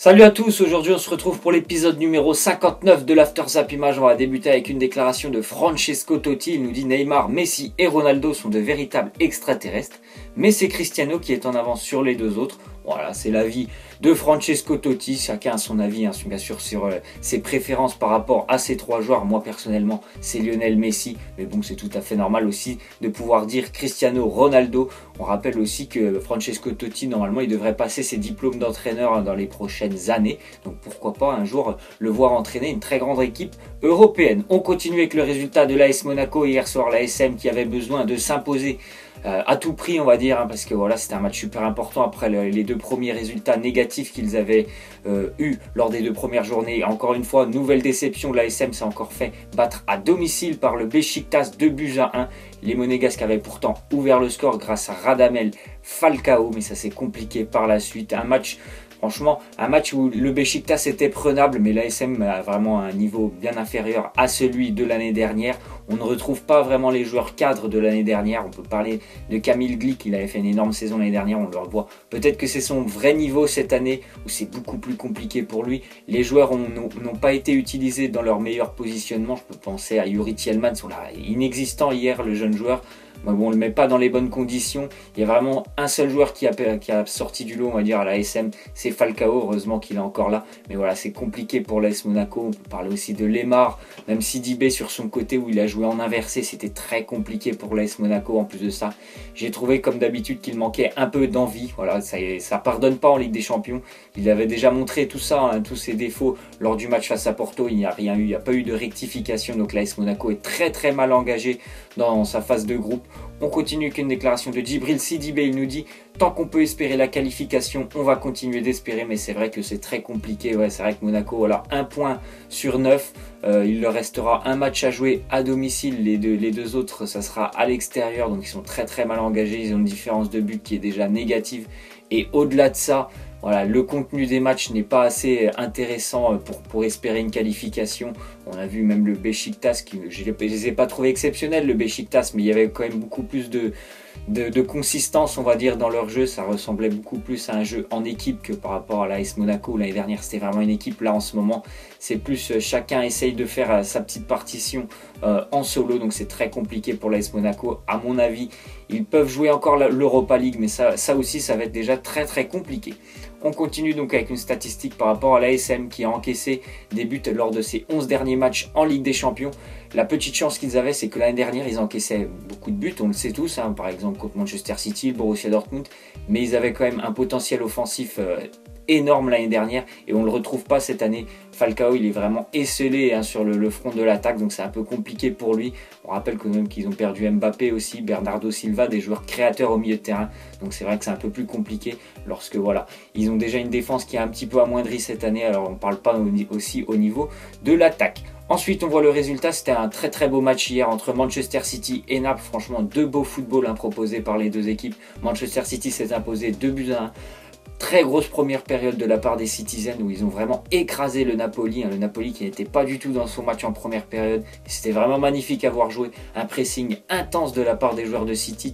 Salut à tous, aujourd'hui on se retrouve pour l'épisode numéro 59 de l'After Zap Image. On va débuter avec une déclaration de Francesco Totti. Il nous dit Neymar, Messi et Ronaldo sont de véritables extraterrestres, mais c'est Cristiano qui est en avance sur les deux autres. Voilà, c'est l'avis de Francesco Totti. Chacun a son avis, bien sûr, sur ses préférences par rapport à ces trois joueurs. Moi, personnellement, c'est Lionel Messi. Mais bon, c'est tout à fait normal aussi de pouvoir dire Cristiano Ronaldo. On rappelle aussi que Francesco Totti, normalement, il devrait passer ses diplômes d'entraîneur dans les prochaines années. Donc, pourquoi pas un jour le voir entraîner une très grande équipe européenne. On continue avec le résultat de l'AS Monaco hier soir. L'ASM qui avait besoin de s'imposer à tout prix, on va dire, parce que voilà, c'était un match super important après les deux premiers résultats négatifs qu'ils avaient eu lors des deux premières journées. Encore une fois, nouvelle déception, l'ASM s'est encore fait battre à domicile par le Beşiktaş 2-1. Les Monégasques avaient pourtant ouvert le score grâce à Radamel Falcao, mais ça s'est compliqué par la suite. Franchement, un match où le Beşiktaş était prenable, mais l'ASM a vraiment un niveau bien inférieur à celui de l'année dernière. On ne retrouve pas vraiment les joueurs cadres de l'année dernière. On peut parler de Kamil Glik, il avait fait une énorme saison l'année dernière, on le revoit. Peut-être que c'est son vrai niveau cette année, où c'est beaucoup plus compliqué pour lui. Les joueurs n'ont pas été utilisés dans leur meilleur positionnement. Je peux penser à Yuri Tielemans, inexistant hier, le jeune joueur. Mais bon, on ne le met pas dans les bonnes conditions. Il y a vraiment un seul joueur qui a sorti du lot, on va dire, à la SM, c'est Falcao. Heureusement qu'il est encore là. Mais voilà, c'est compliqué pour l'AS Monaco. On peut parler aussi de Lemar, même Sidibé sur son côté où il a joué en inversé. C'était très compliqué pour l'AS Monaco. En plus de ça, j'ai trouvé comme d'habitude qu'il manquait un peu d'envie. Voilà, ça pardonne pas en Ligue des Champions. Il avait déjà montré tout ça, tous ses défauts lors du match face à Porto. Il n'y a rien eu, il n'y a pas eu de rectification. Donc l'AS Monaco est très très mal engagé dans sa phase de groupe. On continue avec une déclaration de Djibril Sidibé. Il nous dit tant qu'on peut espérer la qualification, on va continuer d'espérer, mais c'est vrai que c'est très compliqué. Ouais, c'est vrai que Monaco, voilà, 1 point sur 9. Il leur restera un match à jouer à domicile. Les deux autres, ça sera à l'extérieur. Donc ils sont très très mal engagés. Ils ont une différence de but qui est déjà négative. Et au-delà de ça, voilà, le contenu des matchs n'est pas assez intéressant pour espérer une qualification. On a vu même le Beşiktaş, je ne les ai pas trouvés exceptionnels, le Beşiktaş, mais il y avait quand même beaucoup plus de consistance, on va dire, dans leur jeu. Ça ressemblait beaucoup plus à un jeu en équipe que par rapport à l'AS Monaco. L'année dernière, c'était vraiment une équipe. Là, en ce moment, c'est plus chacun essaye de faire sa petite partition en solo. Donc, c'est très compliqué pour l'AS Monaco. À mon avis, ils peuvent jouer encore l'Europa League, mais ça aussi, ça va être déjà très, très compliqué. On continue donc avec une statistique par rapport à l'ASM qui a encaissé des buts lors de ses 11 derniers matchs en Ligue des Champions. La petite chance qu'ils avaient, c'est que l'année dernière, ils encaissaient beaucoup de buts, on le sait tous, par exemple contre Manchester City, le Borussia Dortmund, mais ils avaient quand même un potentiel offensif énorme l'année dernière et on ne le retrouve pas cette année. Falcao, il est vraiment esselé sur le front de l'attaque, donc c'est un peu compliqué pour lui. On rappelle quand même qu'ils ont perdu Mbappé aussi, Bernardo Silva, des joueurs créateurs au milieu de terrain, donc c'est vrai que c'est un peu plus compliqué lorsque voilà, ils ont déjà une défense qui est un petit peu amoindrie cette année, alors on ne parle pas aussi au niveau de l'attaque. Ensuite, on voit le résultat, c'était un très très beau match hier entre Manchester City et Naples. Franchement, deux beaux footballs proposés par les deux équipes. Manchester City s'est imposé 2-1. Très grosse première période de la part des Citizens où ils ont vraiment écrasé le Napoli. Le Napoli qui n'était pas du tout dans son match en première période. C'était vraiment magnifique à voir jouer. Un pressing intense de la part des joueurs de City.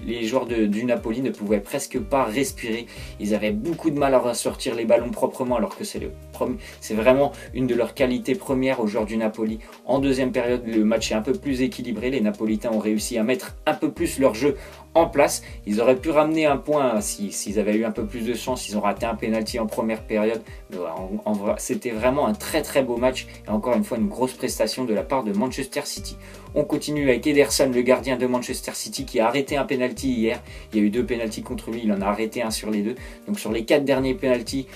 Les joueurs du Napoli ne pouvaient presque pas respirer. Ils avaient beaucoup de mal à ressortir les ballons proprement alors que c'est vraiment une de leurs qualités premières aux joueurs du Napoli. En deuxième période, le match est un peu plus équilibré. Les Napolitains ont réussi à mettre un peu plus leur jeu en place. Ils auraient pu ramener un point s'ils avaient eu un peu plus de chance. Ils ont raté un penalty en première période. Mais en vrai, c'était vraiment un très très beau match et encore une fois une grosse prestation de la part de Manchester City. On continue avec Ederson, le gardien de Manchester City, qui a arrêté un penalty hier. Il y a eu 2 penaltys contre lui, il en a arrêté un sur les 2. Donc sur les 4 derniers penaltys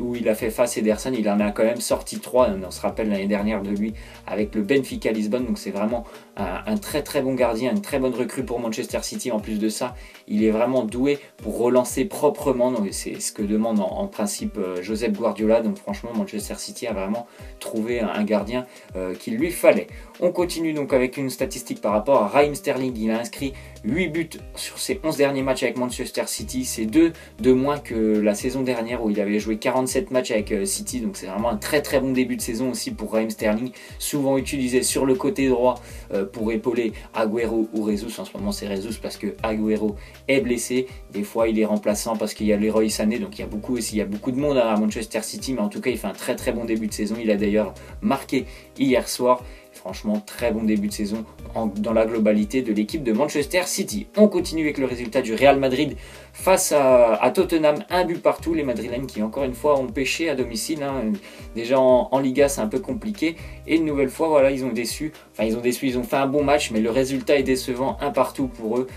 où il a fait face Ederson, il en a quand même sorti 3. On se rappelle l'année dernière de lui avec le Benfica Lisbonne. Donc c'est vraiment un très très bon gardien, une très bonne recrue pour Manchester City. En plus de ça, il est vraiment doué pour relancer proprement. C'est ce que demande en principe Josep Guardiola. Donc franchement, Manchester City a vraiment trouvé un gardien qu'il lui fallait. On continue donc donc avec une statistique par rapport à Raheem Sterling. Il a inscrit 8 buts sur ses 11 derniers matchs avec Manchester City. C'est 2 de moins que la saison dernière où il avait joué 47 matchs avec City. Donc c'est vraiment un très très bon début de saison aussi pour Raheem Sterling. Souvent utilisé sur le côté droit pour épauler Agüero ou Jesus. En ce moment c'est Jesus parce que Agüero est blessé. Des fois il est remplaçant parce qu'il y a Leroy Sané. Donc il y a beaucoup de monde à Manchester City. Mais en tout cas il fait un très très bon début de saison. Il a d'ailleurs marqué hier soir. Franchement, très bon début de saison dans la globalité de l'équipe de Manchester City. On continue avec le résultat du Real Madrid face à Tottenham, un but partout. Les Madrilènes qui encore une fois ont pêché à domicile. Déjà en Liga c'est un peu compliqué. Et une nouvelle fois, voilà, ils ont déçu. Enfin ils ont fait un bon match, mais le résultat est décevant, un partout pour eux.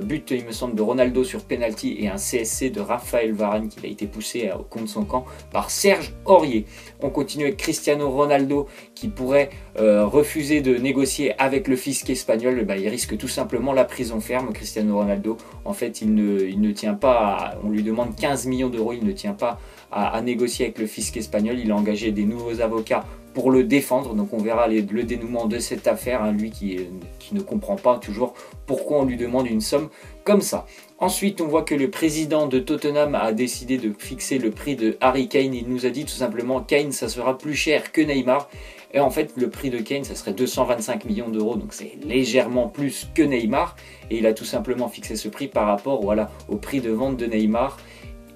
But il me semble de Ronaldo sur penalty et un CSC de Raphaël Varane qui a été poussé au compte de son camp par Serge Aurier. On continue avec Cristiano Ronaldo qui pourrait refuser de négocier avec le fisc espagnol. Il risque tout simplement la prison ferme. Cristiano Ronaldo, en fait, il ne tient pas, on lui demande 15 millions d'euros, il ne tient pas à négocier avec le fisc espagnol. Il a engagé des nouveaux avocats pour le défendre, donc on verra le dénouement de cette affaire, lui qui ne comprend pas toujours pourquoi on lui demande une somme comme ça. Ensuite, on voit que le président de Tottenham a décidé de fixer le prix de Harry Kane. Il nous a dit tout simplement Kane ça sera plus cher que Neymar. Et en fait, le prix de Kane, ça serait 225 millions d'euros, donc c'est légèrement plus que Neymar. Et il a tout simplement fixé ce prix par rapport au prix de vente de Neymar.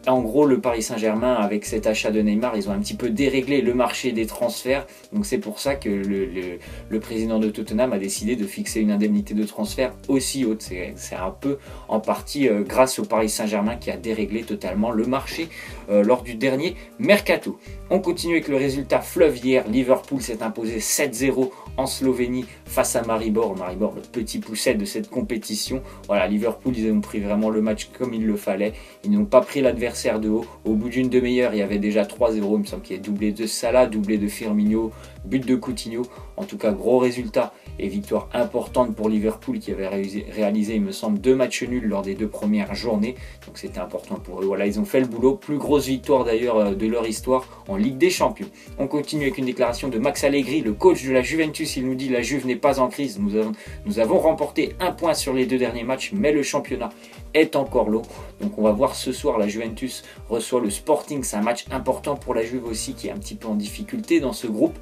En gros, le Paris Saint-Germain, avec cet achat de Neymar, ils ont un petit peu déréglé le marché des transferts. Donc c'est pour ça que le président de Tottenham a décidé de fixer une indemnité de transfert aussi haute. C'est un peu en partie grâce au Paris Saint-Germain qui a déréglé totalement le marché lors du dernier mercato. On continue avec le résultat fleuve hier. Liverpool s'est imposé 7-0 en Slovénie face à Maribor. Maribor, le petit pousset de cette compétition. Voilà, Liverpool, ils ont pris vraiment le match comme il le fallait. Ils n'ont pas pris l'adversaire de haut. Au bout d'une demi-heure, il y avait déjà 3-0. Il me semble qu'il y a doublé de Salah, doublé de Firmino, but de Coutinho. En tout cas, gros résultat et victoire importante pour Liverpool qui avait réalisé, il me semble, 2 matchs nuls lors des 2 premières journées. Donc c'était important pour eux. Voilà, ils ont fait le boulot. Plus grosse victoire d'ailleurs de leur histoire en Ligue des Champions. On continue avec une déclaration de Max Allegri, le coach de la Juventus. Il nous dit: la Juve n'est pas en crise. Nous avons remporté 1 point sur les 2 derniers matchs, mais le championnat est encore long. Donc on va voir ce soir, la Juventus reçoit le Sporting. C'est un match important pour la Juve aussi qui est un petit peu en difficulté dans ce groupe.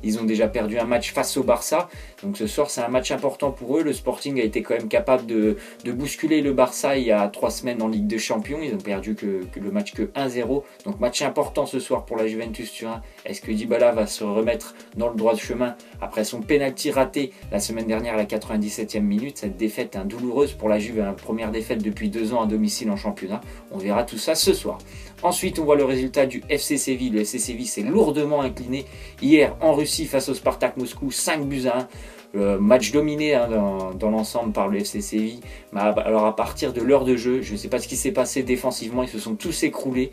Ils ont déjà perdu un match face au Barça. Donc ce soir, c'est un match important pour eux. Le Sporting a été quand même capable de bousculer le Barça il y a 3 semaines en Ligue des Champions. Ils ont perdu que le match que 1-0. Donc match important ce soir pour la Juventus Turin. Est-ce que Dybala va se remettre dans le droit chemin après son penalty raté la semaine dernière à la 97e minute? Cette défaite douloureuse pour la Juve, première défaite depuis 2 ans à domicile en championnat. On verra tout ça ce soir. Ensuite, on voit le résultat du FC Séville. Le FC Séville s'est lourdement incliné hier en Russie face au Spartak Moscou, 5-1. Match dominé dans l'ensemble par le FC Séville. Alors à partir de l'heure de jeu, je ne sais pas ce qui s'est passé défensivement, ils se sont tous écroulés.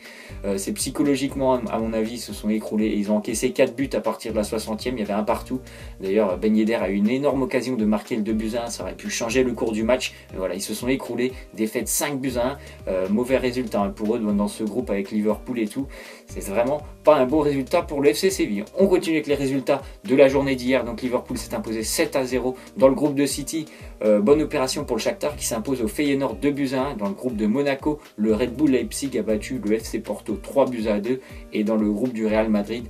C'est psychologiquement, à mon avis, ils se sont écroulés. Et ils ont encaissé 4 buts à partir de la 60e, il y avait un partout. D'ailleurs, Ben Yedder a eu une énorme occasion de marquer le 2-1, ça aurait pu changer le cours du match. Mais voilà, ils se sont écroulés, défaite 5-1. Mauvais résultat pour eux dans ce groupe avec Liverpool et tout. C'est vraiment pas un beau résultat pour le FC Séville. On continue avec les résultats de la journée d'hier. Donc Liverpool s'est imposé 7-0 dans le groupe de City. Bonne opération pour le Shakhtar qui s'impose au Feyenoord 2-1. Dans le groupe de Monaco, le Red Bull Leipzig a battu le FC Porto 3-2. Et dans le groupe du Real Madrid,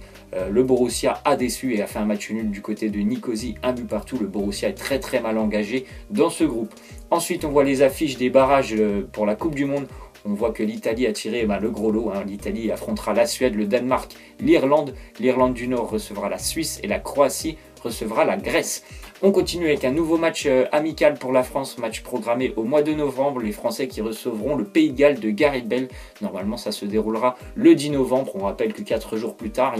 le Borussia a déçu et a fait un match nul du côté de Nicosie, 1 but partout. Le Borussia est très très mal engagé dans ce groupe. Ensuite, on voit les affiches des barrages pour la Coupe du Monde. On voit que l'Italie a tiré le gros lot. L'Italie affrontera la Suède, le Danemark, l'Irlande. L'Irlande du Nord recevra la Suisse et la Croatie recevra la Grèce. On continue avec un nouveau match amical pour la France, match programmé au mois de novembre. Les Français qui recevront le Pays de Galles de Gareth Bale. Normalement, ça se déroulera le 10 novembre. On rappelle que 4 jours plus tard,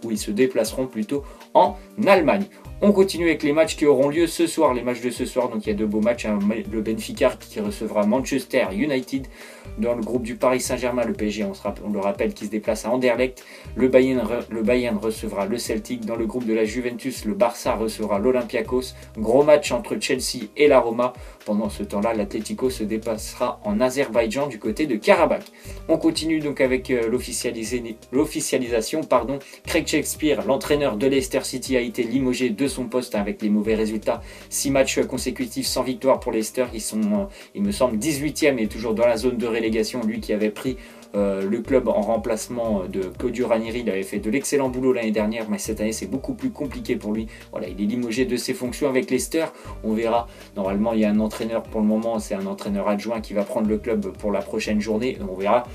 ils se déplaceront plutôt en Allemagne. On continue avec les matchs qui auront lieu ce soir, les matchs de ce soir. Donc il y a 2 beaux matchs. Le Benfica qui recevra Manchester United. Dans le groupe du Paris Saint-Germain, le PSG, on le rappelle, qui se déplace à Anderlecht. Le Bayern recevra le Celtic. Dans le groupe de la Juventus, le Barça recevra l'Olympique l'Olympiakos. Gros match entre Chelsea et la Roma. Pendant ce temps-là, l'Atlético se déplacera en Azerbaïdjan du côté de Karabakh. On continue donc avec l'officialisation. Craig Shakespeare, l'entraîneur de Leicester City, a été limogé de son poste avec les mauvais résultats. 6 matchs consécutifs sans victoire pour Leicester. Ils sont, il me semble, 18e et toujours dans la zone de relégation. Lui qui avait pris le club en remplacement de Claudio Ranieri, il avait fait de l'excellent boulot l'année dernière, mais cette année c'est beaucoup plus compliqué pour lui. Voilà, il est limogé de ses fonctions avec Leicester. On verra. Normalement, il y a un entraîneur pour le moment, c'est un entraîneur adjoint qui va prendre le club pour la prochaine journée. On verra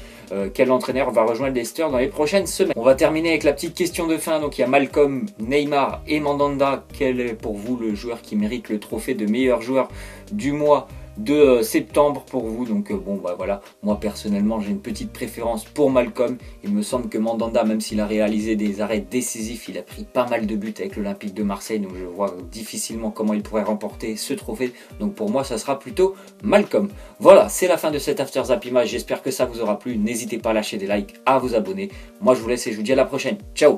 quel entraîneur va rejoindre Leicester dans les prochaines semaines. On va terminer avec la petite question de fin. Donc il y a Malcolm, Neymar et Mandanda. Quel est pour vous le joueur qui mérite le trophée de meilleur joueur du mois de septembre pour vous? Donc voilà, moi personnellement j'ai une petite préférence pour Malcolm. Il me semble que Mandanda, même s'il a réalisé des arrêts décisifs, il a pris pas mal de buts avec l'Olympique de Marseille, donc je vois difficilement comment il pourrait remporter ce trophée. Donc pour moi ça sera plutôt Malcolm. Voilà, c'est la fin de cet After Zap Image, j'espère que ça vous aura plu. N'hésitez pas à lâcher des likes, à vous abonner. Moi je vous laisse et je vous dis à la prochaine. Ciao.